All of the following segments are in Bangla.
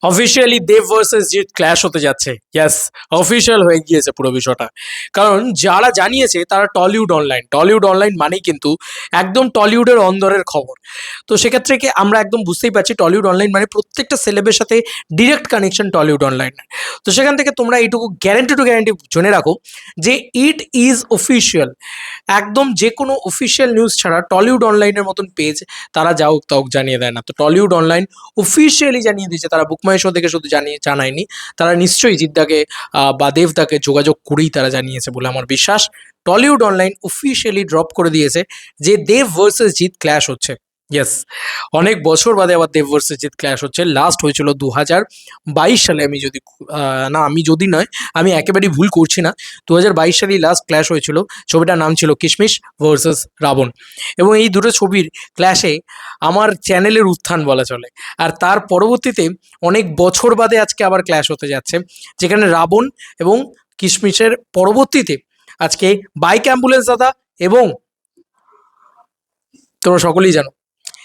অফিসিয়ালি দেব ভার্সেস জিৎ ক্ল্যাশ হতে যাচ্ছে। ইয়েস, অফিসিয়াল হয়ে গিয়েছে পুরো বিষয়টা। কারণ যারা জানিয়েছে তারা টলিউড অনলাইন মানেই কিন্তু একদম টলিউডের অন্দরের খবর। তো সেক্ষেত্রে কি আমরা একদম বুঝতেই পারছি টলিউড অনলাইন মানে প্রত্যেকটা সেলেবের সাথে ডিরেক্ট কানেকশন টলিউড অনলাইন। তো সেখান থেকে তোমরা এইটুকু গ্যারেন্টি জেনে রাখো যে ইট ইজ অফিসিয়াল। একদম যে কোনো অফিসিয়াল নিউজ ছাড়া টলিউড অনলাইনের মতন পেজ তারা যাও তাও জানিয়ে দেয় না। তো টলিউড অনলাইন অফিসিয়ালি জানিয়ে দিয়েছে, তারা বুকমাই শো থেকে শুধু জানায়নি, তারা নিশ্চয়ই জিদ্দাকে বা দেবদাকে যোগাযোগ করেই তারা জানিয়েছে বলে আমার বিশ্বাস। টলিউড অনলাইন অফিসিয়ালি ড্রপ করে দিয়েছে যে দেব ভার্সেস জিৎ ক্ল্যাশ হচ্ছে। ইয়েস, অনেক বছর বাদে আবার দেব ভার্সেস জিৎ ক্ল্যাশ হচ্ছে। লাস্ট হয়েছিল 2022 সালে, আমি যদি নয়, আমি একেবারেই ভুল করছি না, 2022 সালেই লাস্ট ক্ল্যাশ হয়েছিল। ছবিটার নাম ছিল কিশমিশ ভার্সেস রাবণ। এবং এই দুটো ছবির ক্ল্যাশে আমার চ্যানেলের উত্থান বলা চলে। আর তার পরবর্তীতে অনেক বছর বাদে আজকে আবার ক্ল্যাশ হতে যাচ্ছে, যেখানে রাবণ এবং কিশমিশের পরবর্তীতে আজকে বাইক অ্যাম্বুলেন্স দাদা এবং তোমরা সকলেই জানো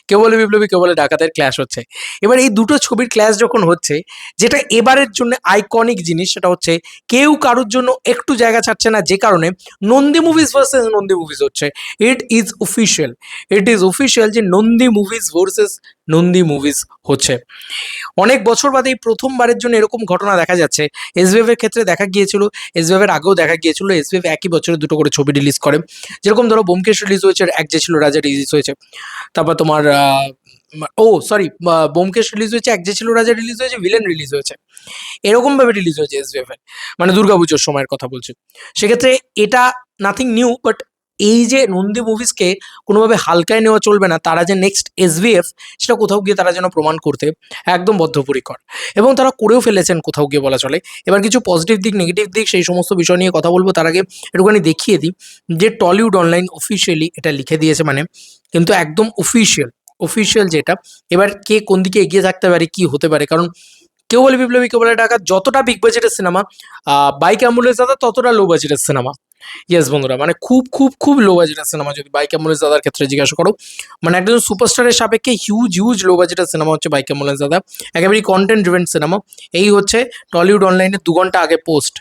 কেউ বলে বিপ্লবী, কেউ বলে ডাকাতের ক্ল্যাশ হচ্ছে। এবার এই দুটো ছবির ক্ল্যাশ যখন হচ্ছে, যেটা এবারের জন্য আইকনিক জিনিস, সেটা হচ্ছে কেউ কারোর জন্য একটু জায়গা ছাড়ছে না, যে কারণে Nandi movies versus Nandi movies হচ্ছে। ইট ইজ অফিসিয়াল যে Nandi movies versus Nandi movies হচ্ছে। অনেক বছর বাদে এই প্রথমবারের জন্য এরকম ঘটনা দেখা যাচ্ছে। এসবিএফের ক্ষেত্রে দেখা গিয়েছিল, এসবিএফের আগেও দেখা গিয়েছিল, এসবিএফ একই বছরে দুটো করে ছবি রিলিজ করে। যেরকম ধরো ব্যোমকেশ রিলিজ হয়েছে, এক যে ছিল রাজা রিলিজ হয়েছে। তারপর তোমার ব্যোমকেশ রিলিজ হয়েছে, এক যে ছিল রাজা রিলিজ হয়েছে, ভিলেন রিলিজ হয়েছে। এরকম ভাবে রিলিজ হয়েছে এসবিএফ এর, মানে দুর্গাপুজোর সময়ের কথা বলছি। সেক্ষেত্রে এটা নাথিং নিউ, বাট এই যে নন্দী মুভিজকে কোনোভাবে হালকায় নেওয়া চলবে না, তারা যে নেক্সট এসবিএফ সেটা কোথাও গিয়ে তারা যেন প্রমাণ করতে একদম বদ্ধপরিকর, এবং তারা করেও ফেলেছেন কোথাও গিয়ে বলা চলে। এবার কিছু পজিটিভ দিক, নেগেটিভ দিক, সেই সমস্ত বিষয় নিয়ে কথা বলবো। তার আগে একটুখানি দেখিয়ে দিই যে টলিউড অনলাইন অফিসিয়ালি এটা লিখে দিয়েছে, মানে কিন্তু একদম অফিসিয়াল যেটা। এবার কে কোন দিকে এগিয়ে থাকতে পারে, কি হতে পারে, কারণ কেউ বলে বিপ্লবী, কেউ বলে ডাকাত, যতটা বিগ বাজেটের সিনেমা, বাইক অ্যাম্বুলেন্স দাদা ততটা লো বাজেটের সিনেমা। ইয়েস বন্ধুরা, মানে খুব খুব খুব লো বাজেটের সিনেমা যদি বাইক অ্যাম্বুলেন্স দাদার ক্ষেত্রে জিজ্ঞাসা করো। মানে একজন সুপারস্টারের সাপেক্ষে হিউজ লো বাজেটের সিনেমা হচ্ছে বাইক অ্যাম্বুলেন্স দাদা। একেবারেই কন্টেন্ট ড্রিভেন সিনেমা। এই হচ্ছে টলিউড অনলাইনে 2 ঘন্টা আগে পোস্ট,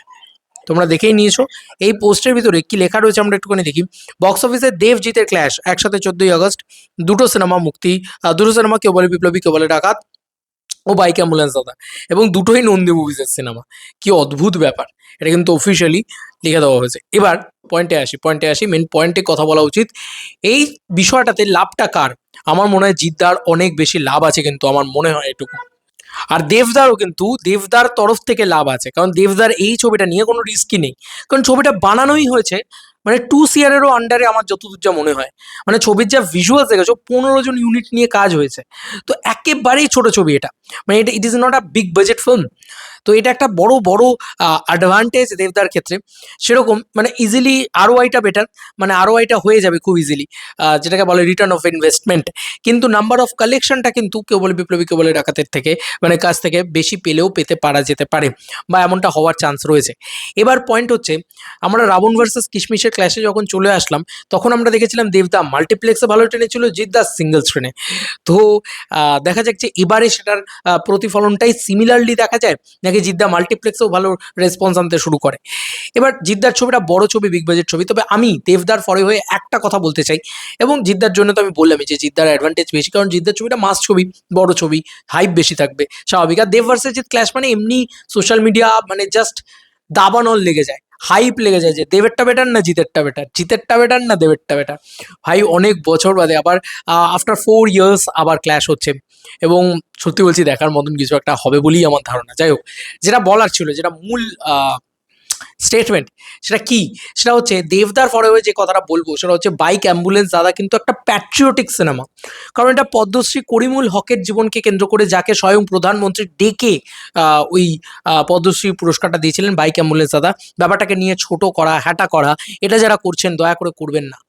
তোমরা দেখেই নিয়েছো। এই পোস্টের ভিতরে কি লেখা রয়েছে আমরা একটুখানি দেখি। বক্স অফিসে দেব জিতের ক্ল্যাশ, একসাথে 14ই আগস্ট দুটো সিনেমা মুক্তি। দুটো সিনেমা, কেউ বলে বিপ্লবী, কেউ বলে ডাকাত ও বাইক অ্যাম্বুলেন্স দাদা, এবং দুটোই নন্দী মুভিজের সিনেমা। কি অদ্ভুত ব্যাপার, এটা কিন্তু অফিসিয়ালি লিখে দেওয়া হয়েছে। এবার পয়েন্টে আসি, মেন পয়েন্টে কথা বলা উচিত। এই বিষয়টাতে লাভটা কার? আমার মনে হয় জিদ্দার অনেক বেশি লাভ আছে, কিন্তু আমার মনে হয় এটুকু। আর দেবদারও কিন্তু, দেবদার তরফ থেকে লাভ আছে, কারণ দেবদার এই ছবিটা নিয়ে কোনো রিস্কই নেই, কারণ ছবিটা বানানোই হয়েছে মানে 2 CR'েরও আন্ডারে, আমার যতদূর যা মনে হয়। মানে ছবির যা ভিজুয়ালস দেখেছো, 15 জন ইউনিট নিয়ে কাজ হয়েছে। তো একেবারেই ছোট ছবি এটা, মানে এটা it is not a big budget film. তো এটা একটা বড় বড় অ্যাডভান্টেজ দেবদার ক্ষেত্রে। সেরকম মানে ইজিলি আরওআইটা বেটার, মানে আরওআইটা হয়ে যাবে খুব ইজিলি, যেটাকে বলে রিটার্ন অফ ইনভেস্টমেন্ট। কিন্তু নাম্বার অফ কালেকশনটা কিন্তু কেউ বলে বিপ্লবী, কেউ বলে ডাকাতের থেকে, মানে কাছ থেকে বেশি পেলেও পেতে পারা যেতে পারে, বা এমনটা হওয়ার চান্স রয়েছে। এবার পয়েন্ট হচ্ছে, আমরা রাবণ ভার্সেস কিশমিশের ক্ল্যাশে যখন চলে আসলাম, তখন আমরা দেখেছিলাম দেবদা মাল্টিপ্লেক্সে ভালো টেনেছিল, জিদ্দা সিঙ্গেল স্ক্রিনে। তো দেখা যাক যে এবারে সেটার প্রতিফলনটাই সিমিলারলি দেখা যায়, নাকি জিদ্দা মাল্টিপ্লেক্সেও ভালো রেসপন্স আনতে শুরু করে। এবার জিদ্দার ছবিটা বড় ছবি, বিগ বাজেট ছবি, তবে আমি দেবদার ফরে হয়ে একটা কথা বলতে চাই, এবং জিদ্দার জন্য তো আমি বললামই যে জিদ্দার অ্যাডভান্টেজ বেশি, কারণ জিদ্দার ছবিটা মাস ছবি, বড় ছবি, হাইপ বেশি থাকবে, স্বাভাবিক। আর দেব ভার্সেস জিৎ ক্ল্যাশ মানে এমনি সোশ্যাল মিডিয়া মানে জাস্ট দাবানল লেগে যায়, হাইপ লেগে যায় যে দেবেরটা বেটার না জিতেরটা বেটার, জিতেরটা বেটার না দেবেরটা বেটার। ভাই অনেক বছর বাদে আবার আফটার 4 ইয়ার্স আবার ক্ল্যাশ হচ্ছে, এবং সত্যি বলছি দেখার মতন কিছু একটা হবে বলেই আমার ধারণা। যাই হোক, যেটা বলার ছিল, যেটা মূল স্টেটমেন্ট, সেটা কি? সেটা হচ্ছে দেবদার ফরে যে কথাটা বলবো, সেটা হচ্ছে বাইক অ্যাম্বুলেন্স দাদা কিন্তু একটা প্যাট্রিয়টিক সিনেমা। কারণ এটা পদ্মশ্রী করিমুল হকের জীবনকে কেন্দ্র করে, যাকে স্বয়ং প্রধানমন্ত্রী ডেকে ওই পদ্মশ্রী পুরস্কারটা দিয়েছিলেন, বাইক অ্যাম্বুলেন্স দাদা। ব্যাপারটাকে নিয়ে ছোট করা, হ্যাটা করা, এটা যারা করছেন দয়া করে করবেন না,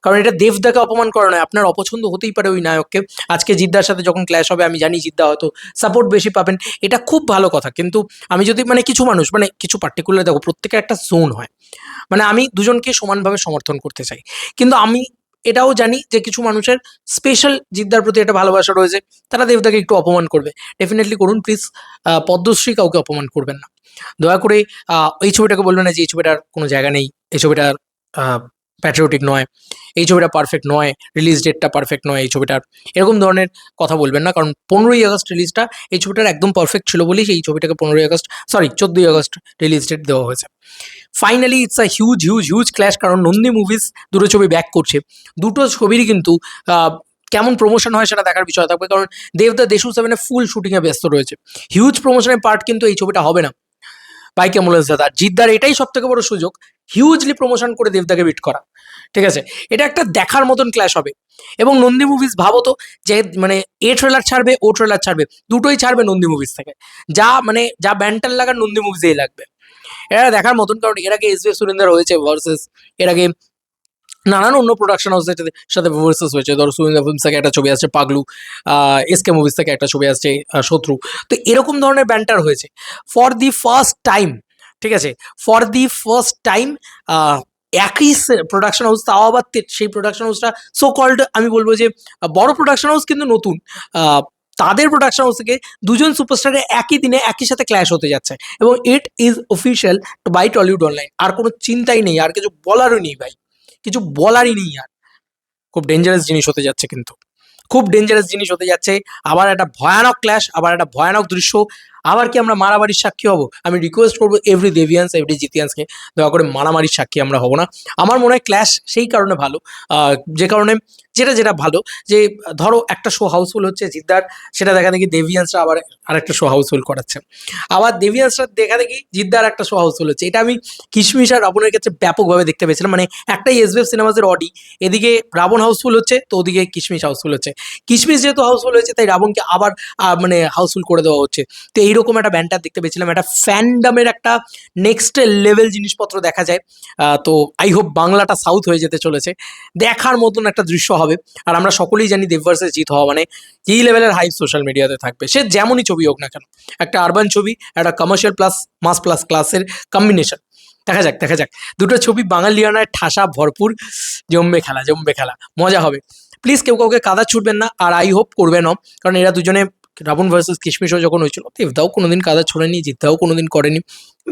কারণ এটা দেবদাকে অপমান করা নয়। আপনার অপছন্দ হতেই পারে ওই নায়ককে, আজকে জিদ্দার সাথে যখন ক্ল্যাশ হবে, আমি জানি জিদ্দা হয়তো সাপোর্ট বেশি পাবেন, এটা খুব ভালো কথা। কিন্তু আমি যদি মানে কিছু মানুষ, মানে কিছু পার্টিকুলার, দেখো প্রত্যেকের একটা জোন হয়, মানে আমি দুজনকে সমানভাবে সমর্থন করতে চাই, কিন্তু আমি এটাও জানি যে কিছু মানুষের স্পেশাল জিদ্দার প্রতি একটা ভালোবাসা রয়েছে, তারা দেবদাকে একটু অপমান করবে। ডেফিনেটলি করুন প্লিজ, পদ্মশ্রী কাউকে অপমান করবেন না দয়া করে। এই ছবিটাকে বলবেন না যে এই ছবিটার কোনো জায়গা নেই, এই ছবিটার প্যাট্রিয়টিক নয়, এই ছবিটা পারফেক্ট নয়, রিলিজ ডেটটা পারফেক্ট নয় এই ছবিটার, এরকম ধরনের কথা বলবেন না। কারণ 15ই আগস্ট রিলিজটা এই ছবিটার একদম পারফেক্ট ছিল বলেই এই ছবিটাকে 15ই আগস্ট, সরি 14ই আগস্ট রিলিজ ডেট দেওয়া হয়েছে। Finally it's a huge huge huge clash, কারণ নন্দী মুভিজ দুটো ছবি ব্যাক করছে। দুটো ছবিরই কিন্তু আহ, কেমন প্রমোশন হয় সেটা দেখার বিষয় থাকবে, কারণ দেবদা দেশু সেভেনে ফুল শুটিংয়ে ব্যস্ত রয়েছে। হিউজ প্রমোশনের পার্ট কিন্তু এই ছবিটা হবে না বাইক অ্যাম্বুলেন্স দাদা। জিদ্দার এটাই সব থেকে বড় সুযোগ, হিউজলি প্রমোশন করে দেবদাকে বিট করা। ঠিক আছে, এটা একটা দেখার মতন ক্ল্যাশ হবে। এবং নন্দী মুভিজ ভাবো তো, যে মানে এ ট্রেলার ছাড়বে ও ট্রেলার ছাড়বে, দুটোই ছাড়বে নন্দী মুভিজ থেকে। যা ব্যান্টার লাগার নন্দী মুভিজেই লাগবে। এটা দেখার মতন, কারণ এর আগে এস সুরেন্দ্র হয়েছে ভার্সেস, এর আগে নানান অন্য প্রোডাকশন হাউসের সাথে ভার্সেস হয়েছে। ধরো সুরেন্দ্র ফিল্মস থেকে একটা ছবি আসছে পাগলু, এসকে মুভিজ থেকে একটা ছবি আসছে শত্রু। তো এরকম ধরনের ব্যান্টার হয়েছে ফর দি ফার্স্ট টাইম। ঠিক আছে, ফর দি ফার্স্ট টাইম একই প্রোডাকশন হাউস, তাও আবার সেই প্রোডাকশন হাউসটা সো কল্ড, আমি বলবো যে বড় প্রোডাকশন হাউস কিন্তু নতুন, তাদের প্রোডাকশন হাউস থেকে দুজন সুপারস্টারের একই দিনে একই সাথে ক্ল্যাশ হতে যাচ্ছে, এবং it is official by Tollywood online. আর কোনো চিন্তাই নেই, আর কিছু বলারও নেই ভাই, কিছু বলারই নেই আর। খুব ডেঞ্জারাস জিনিস হতে যাচ্ছে, কিন্তু খুব ডেঞ্জারাস জিনিস হতে যাচ্ছে। আবার একটা ভয়ানক ক্ল্যাশ, আবার একটা ভয়ানক দৃশ্য, আবার কি আমরা মারামারির সাক্ষী হব? আমি রিকোয়েস্ট করবো এভরি দেভিয়ান্স এভরি জিতিয়ান্সকে, দয়া করে মারামারির সাক্ষী আমরা হব না। আমার মনে হয় ক্ল্যাশ সেই কারণে ভালো, যে কারণে যেটা ভালো, যে ধরো একটা শো হাউসফুল হচ্ছে জিদ্দার, সেটা দেখা দেখি দেভিয়ান্সরা আবার আরেকটা শো হাউসফুল করাচ্ছে, আবার দেভিয়ান্সরা দেখা দেখি জিদ্দার একটা শো হাউসফুল হচ্ছে। এটা আমি কিশমিশ আর রাবণের ক্ষেত্রে ব্যাপকভাবে দেখতে পেয়েছিলাম। মানে একটাই এসবিএফ সিনেমাসের অডি, এদিকে রাবণ হাউসফুল হচ্ছে তো ওদিকে কিশমিশ হাউসফুল হচ্ছে। কিশমিশ যেহেতু হাউসফুল হয়েছে তাই রাবণকে আবার মানে হাউসফুল করে দেওয়া হচ্ছে। তো এইরকম একটা ব্যান্টার দেখতে পেয়েছিলাম, একটা ফ্যান্ডামের একটা নেক্সট লেভেল জিনিসপত্র দেখা যায়। তো আই হোপ বাংলাটা সাউথ হয়ে যেতে চলেছে, দেখার মতন একটা দৃশ্য হবে। আর আমরা সকলেই জানি দেব ভার্সেস জিৎ হওয়া মানে এই লেভেলের হাইপ সোশ্যাল মিডিয়াতে থাকবে, সে যেমনই ছবি হোক না কেন। একটা আরবান ছবি, একটা কমার্শিয়াল প্লাস মাস প্লাস ক্লাসের কম্বিনেশন। দেখা যাক দেখা যাক, দুটো ছবি বাঙালিয়ানায় ঠাসা ভরপুর, জমবে খেলা জমবে খেলা, মজা হবে। প্লিজ কেউ কাউকে কাদা ছুটবেন না, আর আই হোপ করবেনও, কারণ এরা দুজনে রাবণ ভার্সেস কিশমিশও যখন হয়েছিল, দেবদাও কোনোদিন কাদা ছোড়েনি, জিদ্দাও কোনোদিন করেনি।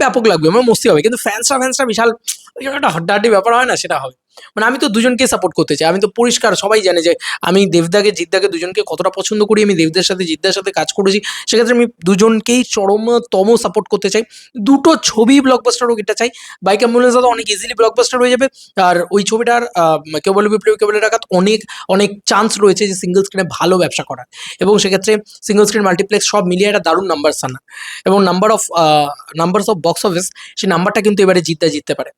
ব্যাপক লাগবে, আমার মস্তি হবে, কিন্তু ফ্যান্সরা বিশাল ওই জন্য একটা হাড্ডাহাড্ডি ব্যাপার হয় না, সেটা হবে। মানে আমি তো দুজনকে সাপোর্ট করতে চাই, আমি তো পরিষ্কার, সবাই জানে যে আমি দেবদাকে জিদ্দাকে দুজনকে কতটা পছন্দ করি। আমি দেবদার সাথে জিদ্দার সাথে কাজ করেছি, সেক্ষেত্রে আমি দুজনকেই চরমতম সাপোর্ট করতে চাই। দুটো ছবি ব্লকবাস্টার হোক এটা চাই। বাইক অ্যাম্বুলেন্স তো অনেক ইজিলি ব্লকবাস্টার হয়ে যাবে, আর ওই ছবিটার কেউ বলে বিপ্লবী কেউ বলে ডাকাত, অনেক অনেক চান্স রয়েছে যে সিঙ্গেল স্ক্রিনে ভালো ব্যবসা করার, এবং সেক্ষেত্রে সিঙ্গেল স্ক্রিন মাল্টিপ্লেক্স সব মিলিয়ে একটা দারুণ নাম্বার সানা, এবং নাম্বারস অফ বক্স অফিস, সেই নাম্বারটা কিন্তু এবারে জিততে পারে।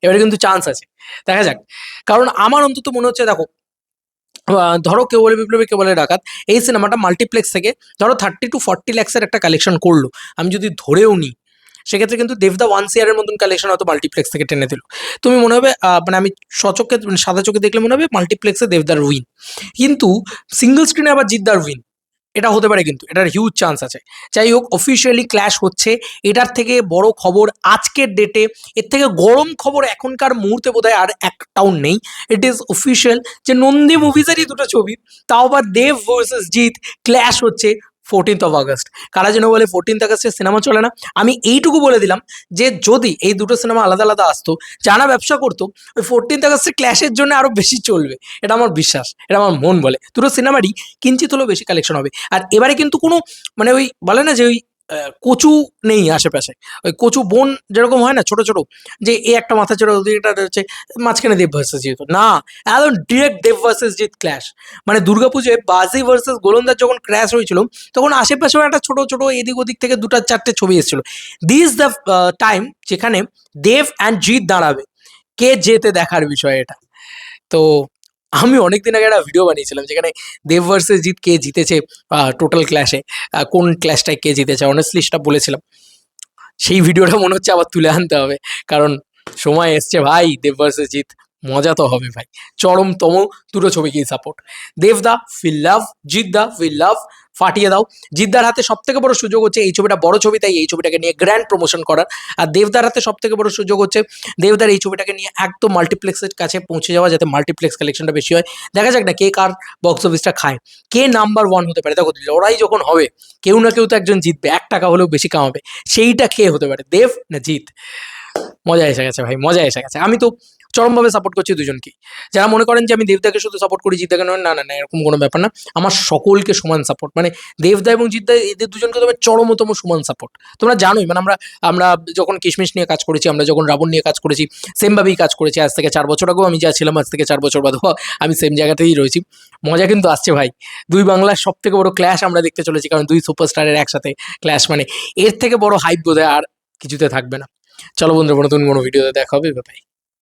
এবারে কিন্তু চান্স আছে, দেখা যাক। কারণ আমার অন্তত মনে হচ্ছে, দেখো ধরো কেউ বলে বিপ্লবী কেউ বলে ডাকাত, এই সিনেমাটা মাল্টিপ্লেক্স থেকে ধরো 30 to 40 লাখসের একটা কালেকশন করলো, আমি যদি ধরেও নিই, সেক্ষেত্রে কিন্তু দেবদা 1 CR মতন কালেকশন হয়তো মাল্টিপ্লেক্স থেকে টেনে দিল। তুমি মনে হবে মানে আমি সচক্ষে মানে সাদা চোখে দেখলে মনে হবে মাল্টিপ্লেক্সে দেবদার উইন, কিন্তু সিঙ্গেল স্ক্রিনে আবার জিদ্দার উইন, এটা হতে পারে, কিন্তু এটার হিউজ চান্স আছে। যাই হোক, অফিসিয়ালি ক্ল্যাশ হচ্ছে, এটার থেকে বড় খবর আজকের ডেটে, এর থেকে গরম খবর এখনকার মুহূর্তে বোধহয় আর একটাও নেই। ইট ইজ অফিসিয়াল যে নন্দী মুভিজেরই দুটো ছবি, তাও আবার দেব ভার্সেস জিৎ, ক্ল্যাশ হচ্ছে 14th of August। কারা যেন বলে 14th August সিনেমা চলে না, আমি এইটুকু বলে দিলাম যে যদি এই দুটো সিনেমা আলাদা আলাদা আসতো, যারা ব্যবসা করতো, ওই 14th August ক্ল্যাশের জন্য আরো বেশি চলবে, এটা আমার বিশ্বাস, এটা আমার মন বলে। দুটো সিনেমারই কিঞ্চিত হলেও বেশি কালেকশন হবে। আর এবারে কিন্তু কোনো মানে ওই বলে না যে ওই কচু নেই আশেপাশে, ওই কচু বোন যেরকম হয় না ছোট ছোট, যে এ একটা মাথা চড়া ওদিকটা হচ্ছে মাঝখানে দেব ভার্সেস জিৎ, না, একদম ডিরেক্ট দেব ভার্সেস জিৎ ক্ল্যাশ। মানে দুর্গাপুজোয় বাজি ভার্সেস গোলন্দাজ যখন ক্র্যাশ হয়েছিল, তখন আশেপাশেও একটা ছোট ছোট এদিক ওদিক থেকে দুটা চারটে ছবি এসেছিল। দিস দ্য টাইম যেখানে দেব অ্যান্ড জিৎ দাঁড়াবে, কে জেতে দেখার বিষয় এটা। তো আমি অনেকদিন আগে একটা ভিডিও বানিয়েছিলাম যেখানে দেব ভার্সেস জিৎ কে জিতেছে টোটাল ক্ল্যাশে, কোন ক্ল্যাশটায় কে জিতেছে, অনেস্টলি সেটা বলেছিলাম। সেই ভিডিওটা মনে হচ্ছে আবার তুলে আনতে হবে, কারণ সময় এসছে ভাই, দেব ভার্সেস জিৎ, মজা তো হবে ভাই। চরমতম দুটো ছবিকেই সাপোর্ট, দেবদা উইল লাভ, জিৎদা উইল লাভ, ফাটিয়ে দাও। জিদ্দার হাতে সব থেকে বড় সুযোগ হচ্ছে এই ছবিটা বড় ছবি, তাই এই ছবিটাকে নিয়ে গ্র্যান্ড প্রমোশন করার। আর দেবদার হাতে সব থেকে বড় সুযোগ হচ্ছে দেবদার এই ছবিটাকে নিয়ে একদম মাল্টিপ্লেক্সের কাছে পৌঁছে যাওয়া, যাতে মাল্টিপ্লেক্স কালেকশনটা বেশি হয়। দেখা যাক না কে কার বক্স অফিসটা খায়, কে নাম্বার ওয়ান হতে পারে। দেখো লড়াই যখন হবে কেউ না কেউ তো একজন জিতবে, 1 টাকা হলেও বেশি কামাবে, সেইটা কে হতে পারে, দেব না জিৎ? মজা এসে গেছে ভাই, মজা এসে গেছে। আমি তো চরমভাবে সাপোর্ট করছি দুজনকেই। যারা মনে করেন যে আমি দেবদাকে শুধু সাপোর্ট করি জিদ্দাকে নয়, না না না, এরকম কোনো ব্যাপার না। আমার সকলকে সমান সাপোর্ট, মানে দেবদা এবং জিদ্দা এদের দুজনকে তো আমি চরমতম সমান সাপোর্ট। তোমরা জানোই, মানে আমরা আমরা যখন কিশমিশ নিয়ে কাজ করেছি, আমরা যখন রাবণ নিয়ে কাজ করেছি, সেমভাবেই কাজ করেছি। আজ থেকে 4 বছর আগেও আমি যা ছিলাম, আজ থেকে 4 বছর বাদেও আমি সেম জায়গাতেই রয়েছি। মজা কিন্তু আসছে ভাই। দুই বাংলার সব থেকে বড় ক্ল্যাশ আমরা দেখতে চলেছি, কারণ দুই সুপারস্টারের একসাথে ক্ল্যাশ, মানে এর থেকে বড় হাইপ বোধহয় আর কিছুতে থাকবে না। চলো বন্ধুরা, নতুন কোনো ভিডিওতে দেখা হবে, বাই।